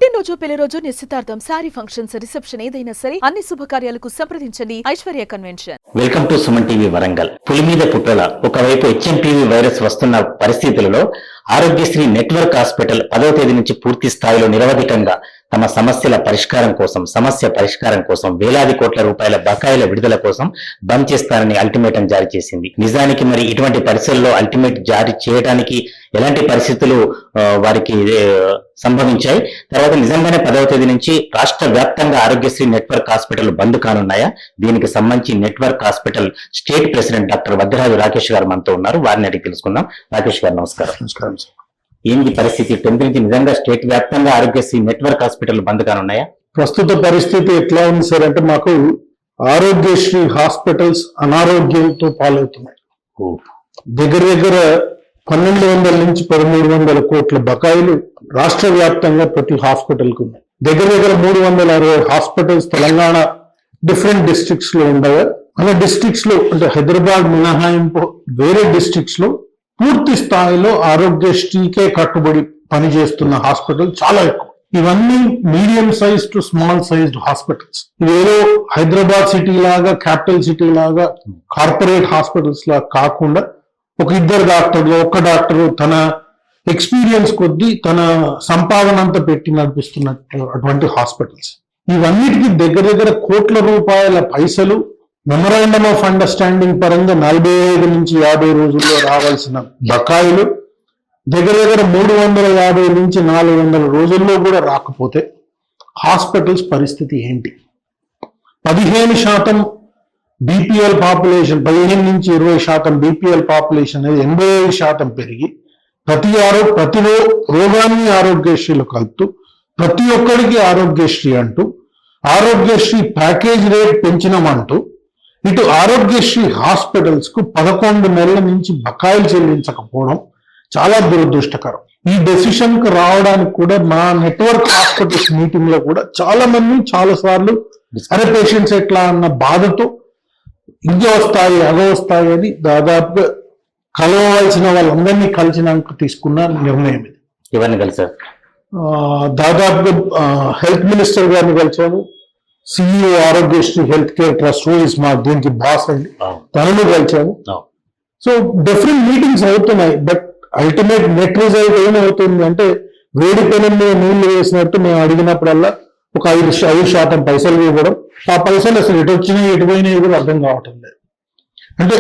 పుట్టినరోజు, పెళ్లి రోజు, నిశ్చితార్థం, సారీ ఫంక్షన్స్, రిసెప్షన్ ఏదైనా సరే అన్ని శుభకార్యాలకు సంప్రదించండి Aishwarya convention. Welcome to Suman TV Warangal. పులి మీద పుట్టల ఒకవైపు హెచ్ఎంపీవీ వైరస్ వస్తున్న పరిస్థితులలో ఆరోగ్యశ్రీ నెట్వర్క్ హాస్పిటల్ 10వ తేదీ నుంచి పూర్తి స్థాయిలో నిరవధికంగా తమ సమస్య పరిష్కారం కోసం వేలాది కోట్ల రూపాయల బకాయిల విడుదల కోసం బంద్ చేస్తానని అల్టిమేటం జారీ చేసింది. నిజానికి మరి ఇటువంటి పరిస్థితుల్లో అల్టిమేట్ జారీ చేయడానికి ఎలాంటి పరిస్థితులు వారికి సంభవించాయి? తర్వాత నిజంగానే 10వ తేదీ నుంచి రాష్ట్ర వ్యాప్తంగా ఆరోగ్యశ్రీ నెట్వర్క్ హాస్పిటల్ బంద్ కానున్నాయా? దీనికి సంబంధించి network hospital state president doctor Vaddiraju Rakesh గారు మనతో ఉన్నారు. వారిని అడిగి తెలుసుకుందాం. రాకేష్ గారు నమస్కారం. నమస్కారం సార్. ఏంటి పరిస్థితి? 10th నుంచి నిజంగా స్టేట్ వ్యాప్తంగా ఆరోగ్యశ్రీ నెట్వర్క్ హాస్పిటల్ బంద్ కానున్నాయా? ప్రస్తుత పరిస్థితి ఎట్లా ఉంది సార్ అంటే, మాకు ఆరోగ్యశ్రీ హాస్పిటల్స్ అనారోగ్యంతో పాలవుతున్నాయి. దగ్గర 1200 నుంచి 1300 కోట్ల బకాయిలు రాష్ట్ర వ్యాప్తంగా ప్రతి హాస్పిటల్ కు ఉన్నాయి. దగ్గర 360 హాస్పిటల్స్ తెలంగాణ డిఫరెంట్ డిస్ట్రిక్ట్స్ లో ఉండగా, మన డిస్ట్రిక్ట్స్ లో అంటే హైదరాబాద్ మినహాయింపు వేరే డిస్ట్రిక్ట్స్ లో పూర్తి స్థాయిలో ఆరోగ్యశ్రీకే కట్టుబడి పనిచేస్తున్న హాస్పిటల్ చాలా ఎక్కువ. ఇవన్నీ medium size to small sized hospitals. ఇదేదో హైదరాబాద్ సిటీ లాగా, క్యాపిటల్ సిటీ లాగా, కార్పొరేట్ హాస్పిటల్స్ లాగా కాకుండా ఒక ఇద్దరు డాక్టర్లు, ఒక్క డాక్టరు తన ఎక్స్పీరియన్స్ కొద్దీ తన సంపాదన అంతా పెట్టి నడిపిస్తున్నట్టు అటువంటి హాస్పిటల్స్. ఇవన్నిటికీ దగ్గర కోట్ల రూపాయల పైసలు మెమరాండమ్ ఆఫ్ అండర్స్టాండింగ్ పరంగా 45 నుంచి 50 రోజుల్లో రావాల్సిన బకాయిలు దగ్గర 350 నుంచి 400 రోజుల్లో కూడా రాకపోతే హాస్పిటల్స్ పరిస్థితి ఏంటి? 15% బీపీఎల్ పాపులేషన్, 15 నుంచి 20% బీపీఎల్ పాపులేషన్ అనేది 85% పెరిగి ప్రతి రోగాన్ని ఆరోగ్యశ్రీలో కలుపుతూ ప్రతి ఒక్కరికి ఆరోగ్యశ్రీ అంటూ ఆరోగ్యశ్రీ ప్యాకేజ్ రేట్ పెంచినామంటూ ఇటు ఆరోగ్యశ్రీ హాస్పిటల్స్ కు 11 నెలల నుంచి బకాయిలు చెల్లించకపోవడం చాలా దురదృష్టకరం. ఈ డెసిషన్ కు రావడానికి కూడా మా నెట్వర్క్ హాస్పిటల్స్ మీటింగ్ లో కూడా చాలా మంది చాలా సార్లు అరే పేషెంట్స్ ఎట్లా అన్న బాధతో ఇది వస్తాయి అవి వస్తాయి అని దాదాపుగా కలవవలసిన వాళ్ళందరినీ కలిసినాక తీసుకున్న నిర్ణయం ఇది. ఇవన్నీ కలిసారు. దాదాపుగా హెల్త్ మినిస్టర్ గారిని కలిసాము, CEO Aarogyasri health care trust మా దీనికి బాస్ అయింది, తనను కలిసాము. సో డిఫరెంట్ మీటింగ్స్ అవుతున్నాయి. బట్ అల్టిమేట్ నెట్ రిజల్ట్ ఏమవుతుంది అంటే, వేడి పెనం మీద నీళ్లు వేసినట్టు మేము అడిగినప్పుడల్లా ఒక 5% పైసలు ఇవ్వడం, ఆ పైసలు అసలు ఎటు వచ్చినాయి ఎటు పోయినాయి కూడా అర్థం కావటం లేదు. అంటే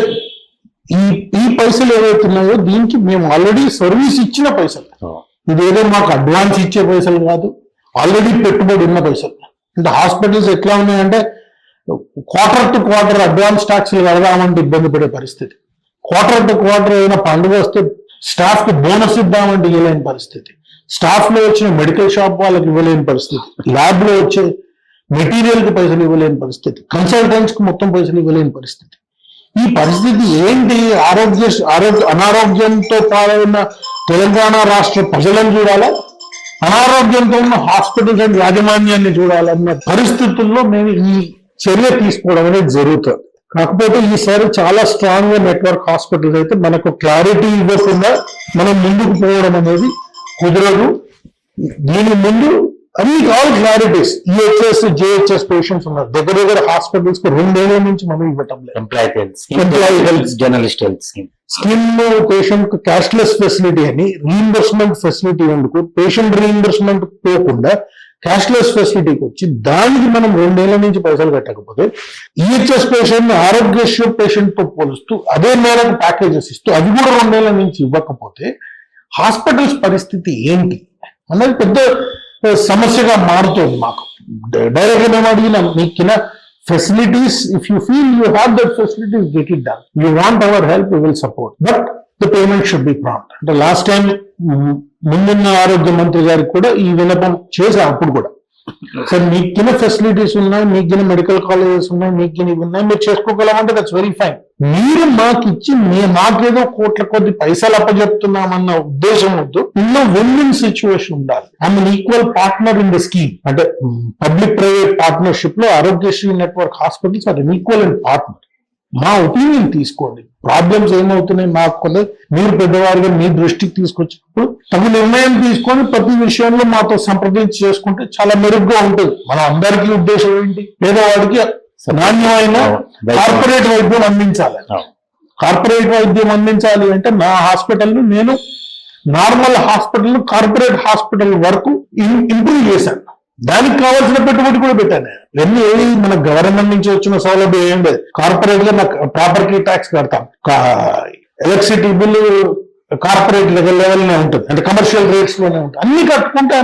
ఈ పైసలు ఏవైతున్నాయో దీనికి మేము ఆల్రెడీ సర్వీస్ ఇచ్చిన పైసలు, ఇదేదో మాకు అడ్వాన్స్ ఇచ్చే పైసలు కాదు, ఆల్రెడీ పెట్టుబడి ఉన్న పైసలు. అంటే హాస్పిటల్స్ ఎట్లా ఉన్నాయంటే, క్వార్టర్ టు క్వార్టర్ అడ్వాన్స్ ట్యాక్స్లు కడదామంటే ఇబ్బంది పడే పరిస్థితి, క్వార్టర్ టు క్వార్టర్ ఏదైనా పండుగ వస్తే స్టాఫ్ కి బోనస్ ఇద్దామంటే ఇవ్వలేని పరిస్థితి, స్టాఫ్ లో వచ్చిన మెడికల్ షాప్ వాళ్ళకి ఇవ్వలేని పరిస్థితి, ల్యాబ్ లో వచ్చే మెటీరియల్ కి పైసలు ఇవ్వలేని పరిస్థితి, కన్సల్టెంట్స్ కి మొత్తం పైసలు ఇవ్వలేని పరిస్థితి. ఈ పరిస్థితి ఏంటి? అనారోగ్యంతో పాల్గొన్న తెలంగాణ రాష్ట్ర ప్రజలను చూడాలా, అనారోగ్యంతో ఉన్న హాస్పిటల్స్ అండ్ యాజమాన్యాన్ని చూడాలన్న పరిస్థితుల్లో మేము ఈ చర్య తీసుకోవడం అనేది జరుగుతుంది. కాకపోతే ఈసారి చాలా స్ట్రాంగ్ గా నెట్వర్క్ హాస్పిటల్స్ అయితే మనకు క్లారిటీ ఇవ్వకుండా మనం ముందుకు పోవడం అనేది కుదరదు. దీని ముందు అన్ని all clarities, EHS JHS patients ఉన్నారు. దగ్గర హాస్పిటల్స్ కు 2 ఏళ్ల నుంచి మనం ఇవ్వటం లేదు. Employee health journalist health scheme patient కు క్యాష్లెస్ ఫెసిలిటీ అని రీఇంబర్స్మెంట్ ఫెసిలిటీ ఎందుకు, పేషెంట్ రీఇంబర్స్మెంట్ పోకుండా క్యాష్లెస్ ఫెసిలిటీకి వచ్చి దానికి మనం 2 ఏళ్ల నుంచి పైసలు కట్టకపోతే, ఈహెచ్ఎస్ పేషెంట్ ఆరోగ్యశ్రీ పేషెంట్ తో పోలుస్తూ అదే మేరకు ప్యాకేజెస్ ఇస్తూ అది కూడా 2 ఏళ్ల నుంచి ఇవ్వకపోతే హాస్పిటల్స్ పరిస్థితి ఏంటి అన్నది పెద్ద సమస్యగా మారుతుంది. మాకు డైరెక్ట్ మేము అడిగిన మీకిన facilities, if you feel you have that facilities, get it done. You want our help, you will support, but the payment should be prompt. అంటే లాస్ట్ టైం ముందున్న ఆరోగ్య మంత్రి గారికి కూడా ఈ విన్నపం చేశాం. అప్పుడు కూడా సార్ మీకిన ఫెసిలిటీస్ ఉన్నాయి, మీకిన మెడికల్ కాలేజెస్ ఉన్నాయి, మీకిన ఇవి ఉన్నాయి, మీరు చేసుకోగలమంటే దట్స్ వెరీ ఫైన్. మీరు మాకిచ్చి మాకేదో కోట్ల కొద్ది పైసలు అప్పచెప్తున్నామన్న ఉద్దేశం వద్దు. ఇన్నో విన్ సిచ్యువేషన్ ఉండాలి. I'm unequal partner in the scheme. అంటే పబ్లిక్ ప్రైవేట్ పార్ట్నర్షిప్ లో Aarogyasri network hospitals are unequal and partner. మా ఒపీనియన్ తీసుకోండి. ప్రాబ్లమ్స్ ఏమవుతున్నాయి మాకు కొంత మీరు పెద్దవారిగా మీ దృష్టికి తీసుకొచ్చినప్పుడు తగు నిర్ణయం తీసుకొని ప్రతి విషయంలో మాతో సంప్రదించి చేసుకుంటే చాలా మెరుగ్గా ఉంటుంది. మన అందరికీ ఉద్దేశం ఏంటి, పేదవాడికి నాణ్యమైన కార్పొరేట్ వైద్యం అందించాలి. కార్పొరేట్ వైద్యం అందించాలి అంటే నా హాస్పిటల్ నేను నార్మల్ హాస్పిటల్ కార్పొరేట్ హాస్పిటల్ వరకు ఇంప్రూవ్ చేశాను. దానికి కావాల్సిన పెట్టుబడి కూడా పెట్టాను. ఇవన్నీ మన గవర్నమెంట్ నుంచి వచ్చిన సౌలభ్యం ఏం లేదు. కార్పొరేట్ గా నాకు ప్రాపర్టీ ట్యాక్స్ కడతాం, ఎలక్ట్రిసిటీ బిల్లు కార్పొరేట్ లెవెల్నే ఉంటుంది, అంటే కమర్షియల్ రేట్స్ లోనే ఉంటుంది. అన్ని కట్టుకుంటే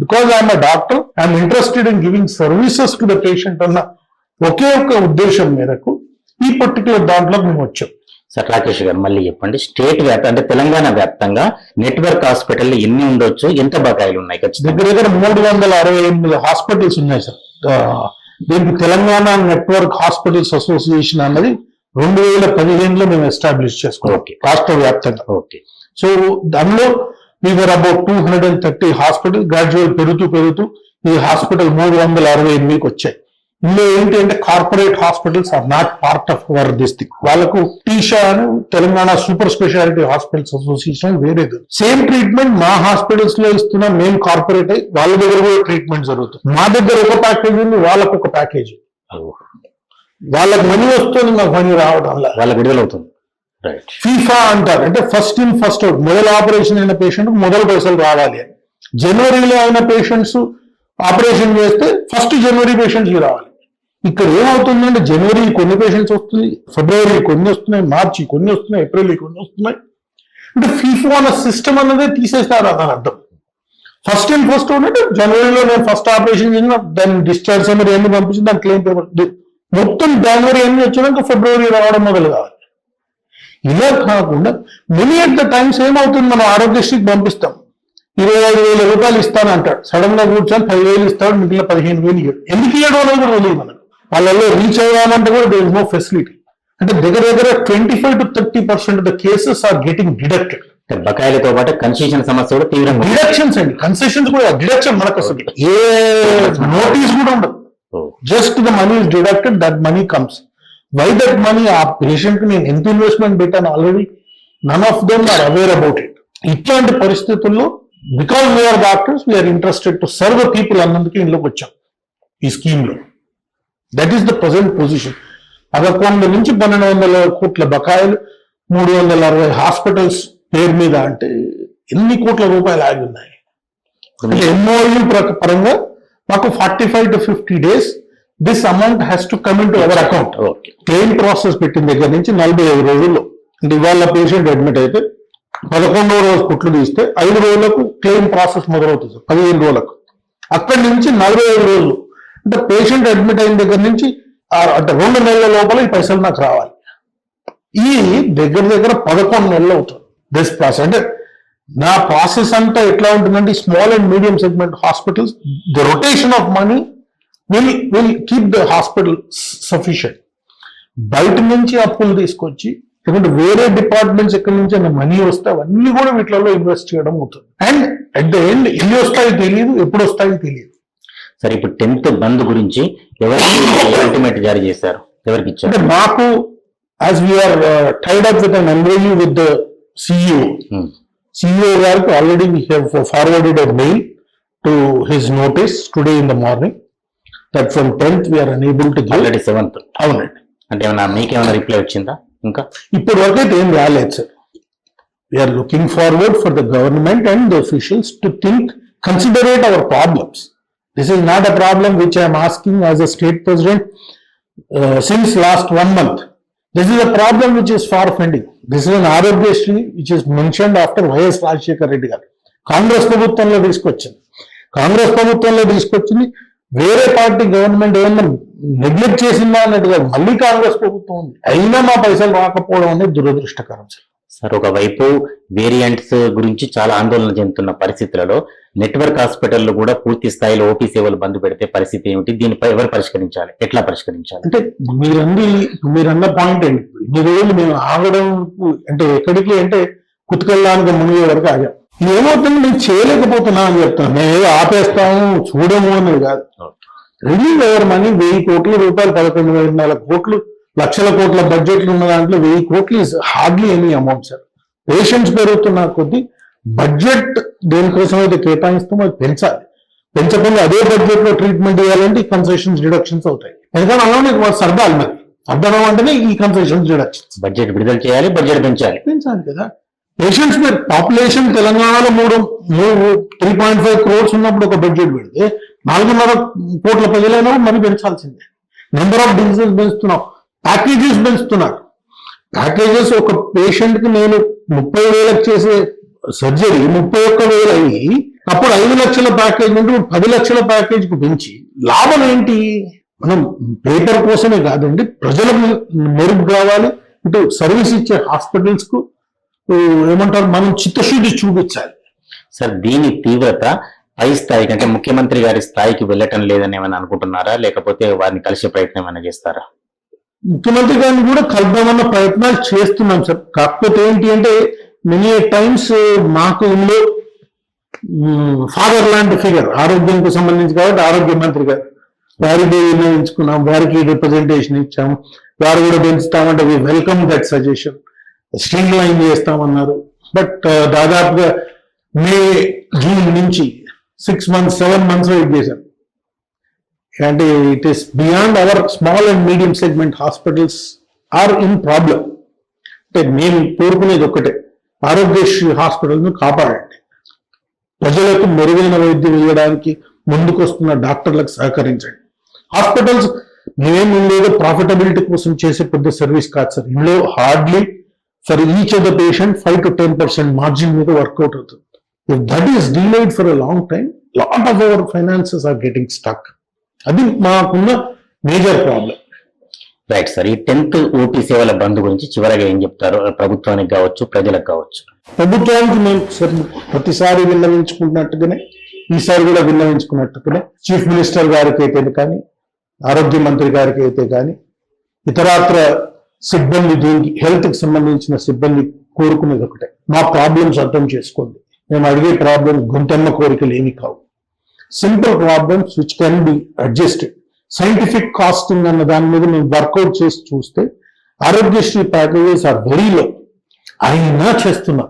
because I'm a doctor, I'm interested in giving services to the patient అన్న ఒకే ఒక ఉద్దేశం మేరకు ఈ పర్టికులర్ దాంట్లో మేము వచ్చాం. సార్ రాకేష్ గారు మళ్ళీ చెప్పండి, స్టేట్ వ్యాప్తంగా అంటే తెలంగాణ వ్యాప్తంగా నెట్వర్క్ హాస్పిటల్ ఎన్ని ఉండొచ్చు, ఎంత బకాయిలు ఉన్నాయి? దగ్గర దగ్గర 368 హాస్పిటల్స్ ఉన్నాయి సార్. దీనికి తెలంగాణ నెట్వర్క్ హాస్పిటల్స్ అసోసియేషన్ అన్నది 2015లో మేము ఎస్టాబ్లిష్ చేసుకున్నాం రాష్ట్ర వ్యాప్తంగా. ఓకే. సో దానిలో వీఆర్ అబౌట్ 230 హాస్పిటల్ గ్రాడ్యుయేట్ పెరుగుతూ ఈ హాస్పిటల్ 368కి వచ్చాయి. ఇందులో ఏంటి అంటే corporate hospitals are not part of our district. వాళ్ళకు టీషా అని Telangana super speciality hospitals association వేరేది. సేమ్ ట్రీట్మెంట్ మా హాస్పిటల్స్ లో ఇస్తున్నా మేము కార్పొరేట్ అయి వాళ్ళ దగ్గర కూడా ట్రీట్మెంట్ జరుగుతుంది. మా దగ్గర ఒక ప్యాకేజ్ ఉంది, వాళ్ళకు ఒక ప్యాకేజ్. వాళ్ళకి మనీ వస్తుంది, మాకు మనీ రావడం వాళ్ళకి విడుదలవుతుంది. ఫీఫా అంటారు, అంటే ఫస్ట్ ఇన్ ఫస్ట్ అవుట్. మొదలు ఆపరేషన్ అయిన పేషెంట్ మొదలు పైసలు రావాలి అని. జనవరిలో అయిన పేషెంట్స్ ఆపరేషన్ చేస్తే ఫస్ట్ జనవరి పేషెంట్స్ రావాలి. ఇక్కడ ఏమవుతుందంటే జనవరి కొన్ని పేషెంట్స్ వస్తుంది, ఫిబ్రవరి కొన్ని వస్తున్నాయి, మార్చి కొన్ని వస్తున్నాయి, ఏప్రిల్ కొన్ని వస్తున్నాయి. అంటే ఫీఫో అన్న సిస్టమ్ అన్నదే తీసేస్తారు అని అర్థం. ఫస్ట్ ఇన్ ఫస్ట్ అంటే జనవరిలో నేను ఫస్ట్ ఆపరేషన్ చేసిన దాన్ని డిశ్చార్జ్ సమరీ అన్ని పంపించి దాని క్లెయిమ్ పేపర్ మొత్తం జనవరి అన్ని వచ్చినాక ఫిబ్రవరి రావడం మొదలు కావాలి. ఇలా కాకుండా మెనీ అట్ ద టైమ్స్ ఏమవుతుంది, మనం ఆరోగ్యశ్రీకి పంపిస్తాం, 25,000 రూపాయలు ఇస్తానంటాడు, సడన్ గా కూర్చొని 10,000 ఇస్తాడు, మిగిలిన 15,000 ఎందుకు ఇవ్వడం అనేది కూడా తెలియదు మనకు. వాళ్ళలో రీచ్ అయ్యామంటే కూడా దేర్ ఇస్ నో ఫెసిలిటీ. అంటే దగ్గర 25 to 30% of the cases are getting deducted. బకాయిలతో పాటు కన్సెషన్ సమస్య కూడా తీవ్రంగా. డిడక్షన్స్ అండి, కన్సెషన్స్ కూడా డిడక్షన్ మనకు అసలు ఏ నోటీస్ కూడా ఉండదు. Just the money is deducted, that money comes. Why that money? ఆ పేషెంట్ నేను ఎంత ఇన్వెస్ట్మెంట్ పెట్టాను already, none of them are aware about it. ఇట్లాంటి పరిస్థితుల్లో because we are doctors we are interested to serve the people అన్నందుకు ఇంట్లోకి వచ్చాం ఈ స్కీమ్ లో. That is the present position. 11 నుంచి 1200 కోట్ల బకాయిలు, 360 హాస్పిటల్స్ పేరు మీద, అంటే ఎన్ని కోట్ల రూపాయలు ఆగి ఉన్నాయి. అంటే ఎంఓయూ పరంగా మాకు 45 to 50 days this amount has to come in to our account. Claim process పెట్టిన దగ్గర నుంచి 45 రోజుల్లో, అంటే ఇవాళ పేషెంట్ అడ్మిట్ అయితే 11వ రోజు కుట్లు తీస్తే 5 రోజులకు క్లెయిమ్ ప్రాసెస్ మొదలవుతుంది, 15 రోజులకు. అక్కడి నుంచి 45 రోజులు, అంటే పేషెంట్ అడ్మిట్ అయిన దగ్గర నుంచి అంటే 2 నెలల లోపల ఈ పైసలు నాకు రావాలి. ఈ దగ్గర 11 నెలలు అవుతుంది దిస్ ప్రాసెస్. అంటే నా ప్రాసెస్ అంతా ఎట్లా ఉంటుందంటే small and medium segment hospitals, the rotation of money will keep the hospital sufficient. బయట నుంచి అప్పులు తీసుకొచ్చి, ఎందుకంటే వేరే డిపార్ట్మెంట్స్ ఎక్కడి నుంచి మనీ వస్తే అవన్నీ కూడా వీటిలో ఇన్వెస్ట్ చేయడం అవుతుంది. అండ్ అట్ ద ఎండ్ ఎన్ని వస్తాయో తెలియదు, ఎప్పుడు వస్తాయో తెలియదు. సరే, ఇప్పుడు 10th బంద్ గురించి ఎవరికి అల్టిమేట్ జారీ చేశారు, ఎవరికి ఇచ్చారు? అంటే మాకు as we are tied up with an MOU with the CEO గారికి already we have forwarded a mail to his notice today in the morning that from 10th we are unable to give. Already 7th. అవునండి. అంటే మీకేమైనా reply వచ్చిందా? ఇంకా ఇప్పటి వరకు అయితే ఏం రాలేదు sir. We are looking forward for the government and the officials to think, considerate our problems. This is not a problem which I am asking as a state president since last 1 month. This is a problem which is far-reaching. This is an Aarogyasri which is mentioned after Y.S. Rajshekar Reddy garu. Congress ప్రభుత్వంలో తీసుకొచ్చింది. వేరే party government ఏమన్నా neglect చేసిందా అన్నట్టుగా మళ్ళీ కాంగ్రెస్ ప్రభుత్వం ఉంది. అయినా మా పైసలు రాకపోవడం అనేది దురదృష్టకరం సార్. సార్, ఒకవైపు వేరియంట్స్ గురించి చాలా ఆందోళన చెందుతున్న పరిస్థితులలో నెట్వర్క్ హాస్పిటల్ కూడా పూర్తి స్థాయిలో ఓపీ సేవలు బంద్ పెడితే పరిస్థితి ఏమిటి? దీనిపై ఎవరు పరిష్కరించాలి, ఎట్లా పరిష్కరించాలి? అంటే మీరన్న పాయింట్ అండి. ఇన్ని రోజులు మేము ఆగడం అంటే ఎక్కడికి అంటే కుతుకెళ్ళడానికి మునిగే వరకు ఆగాం. ఏమవుతుంది, మేము చేయలేకపోతున్నా అని చెప్తాను. మేము ఏదో ఆపేస్తాము చూడము అనేది కాదు. రిలీజ్ ఎవర్ మనీ 1,000 కోట్ల రూపాయలు, 11,400 కోట్లు లక్షల కోట్ల బడ్జెట్లు ఉన్న దాంట్లో 1000 కోట్లు is hardly any amount sir. Patients పెరుగుతున్న కొద్దీ బడ్జెట్ దేనికోసం అయితే కేటాయిస్తామో అది పెంచాలి. పెంచకుండా అదే బడ్జెట్ లో ట్రీట్మెంట్ ఇవ్వాలంటే ఈ కన్సెషన్స్ డిడక్షన్స్ అవుతాయి. ఎందుకంటే అలానే సర్దాలి మరి అర్థం అంటేనే ఈ కన్సెషన్స్ డిడక్షన్స్. బడ్జెట్ విడుదల చేయాలి, బడ్జెట్ పెంచాలి కదా. పేషెంట్స్ మీరు పాపులేషన్ తెలంగాణలో 3.5 crores ఉన్నప్పుడు ఒక బడ్జెట్ పెడితే 4.5 కోట్ల ప్రజలైనా మరి పెంచాల్సిందే. నెంబర్ ఆఫ్ డిసీజెస్ పెంచుతున్నాం, ప్యాకేజెస్ పెంచుతున్నారు. ప్యాకేజెస్ ఒక పేషెంట్ కి నేను 30,000 చేసే సర్జరీ 31,000 అయ్యి అప్పుడు 5 లక్షల ప్యాకేజ్ నుండి 10 లక్షల ప్యాకేజ్ కు పెంచి లాభం ఏంటి? మనం పేపర్ కోసమే కాదండి, ప్రజలకు మెరుగు కావాలి, ఇటు సర్వీస్ ఇచ్చే హాస్పిటల్స్ కు ఏమంటారు మనం చిత్తశుద్ధి చూపించాలి. సార్ దీని తీవ్రత పై స్థాయికి అంటే ముఖ్యమంత్రి గారి స్థాయికి వెళ్ళటం లేదని ఏమైనా అనుకుంటున్నారా, లేకపోతే వారిని కలిసే ప్రయత్నం ఏమైనా చేస్తారా? ముఖ్యమంత్రి గారిని కూడా కలుద్దామన్న ప్రయత్నాలు చేస్తున్నాం సార్. కాకపోతే ఏంటి అంటే మెనీ టైమ్స్ మాకు ఇందులో ఫాదర్ లాంటి ఫిగర్ ఆరోగ్యానికి సంబంధించి కాబట్టి ఆరోగ్య మంత్రి గారు వారికి నిర్ణయించుకున్నాం, వారికి రిప్రజెంటేషన్ ఇచ్చాము. వారు కూడా పెంచుతామంటే we welcome that suggestion. Stream line చేస్తామన్నారు. బట్ దాదాపుగా మే జూన్ నుంచి 6 months 7 months వెయిట్ చేశాం. అంటే it is beyond our small and medium segment hospitals are in problem. అంటే మేము కోరుకునేది ఒక్కటే, ఆరోగ్యశ్రీ హాస్పిటల్ను కాపాడండి, ప్రజలకు మెరుగైన వైద్యం ఇవ్వడానికి ముందుకు వస్తున్న డాక్టర్లకు సహకరించండి. హాస్పిటల్స్ మేమేమి లేదు ప్రాఫిటబిలిటీ కోసం చేసే పెద్ద సర్వీస్ కాదు సార్. ఇందులో hardly for each of the patient 5 to 10% margin మీద వర్కౌట్ అవుతుంది. If that is delayed for a long time, lot of our finances are getting stuck. అది మాకున్న మేజర్ ప్రాబ్లం. రైట్ సార్, ఈ 10th OP సేవల బంద్ గురించి చివరగా ఏం చెప్తారు, ప్రభుత్వానికి కావచ్చు ప్రజలకు కావచ్చు? ప్రభుత్వానికి మేము సార్ ప్రతిసారి విన్నవించుకున్నట్టుగానే ఈసారి కూడా విన్నవించుకున్నట్టుగానే చీఫ్ మినిస్టర్ గారికి అయితే కానీ, ఆరోగ్య మంత్రి గారికి అయితే కానీ, ఇతరాత్ర సిబ్బంది దీనికి హెల్త్ కి సంబంధించిన సిబ్బంది కోరుకునేది ఒకటే, మా ప్రాబ్లమ్స్ అర్థం చేసుకోండి. మేము అడిగే ప్రాబ్లమ్ గుంతమ్మ కోరికలు ఏమి కావు, simple problems which can be adjusted. Scientific costing అన్న దాని మీద మేము వర్కౌట్ చేసి చూస్తే Aarogyasri packages are very low. అయినా చేస్తున్నాం.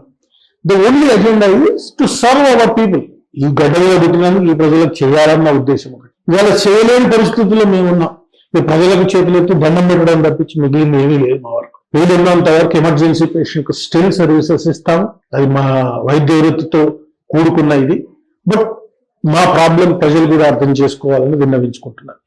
The only agenda is to serve our people. ఈ గడ్డలో పెట్టినందుకు ఈ ప్రజలకు చేయాలన్న ఉద్దేశం ఒకటి. ఇవాళ చేయలేని పరిస్థితుల్లో మేమున్నాం. ఈ ప్రజలకు చేతులెత్తి దండం పెట్టడం తప్పించి మిగిలింది ఏమీ లేదు మా వరకు. వీలున్నంత వరకు ఎమర్జెన్సీ పేషెంట్ కు స్టిల్ సర్వీసెస్ ఇస్తాము. అది మా వైద్య వృత్తితో కూడుకున్న ఇది. బట్ మా ప్రాబ్లం ప్రజలు కూడా అర్థం చేసుకోవాలని విన్నవించుకుంటున్నారు.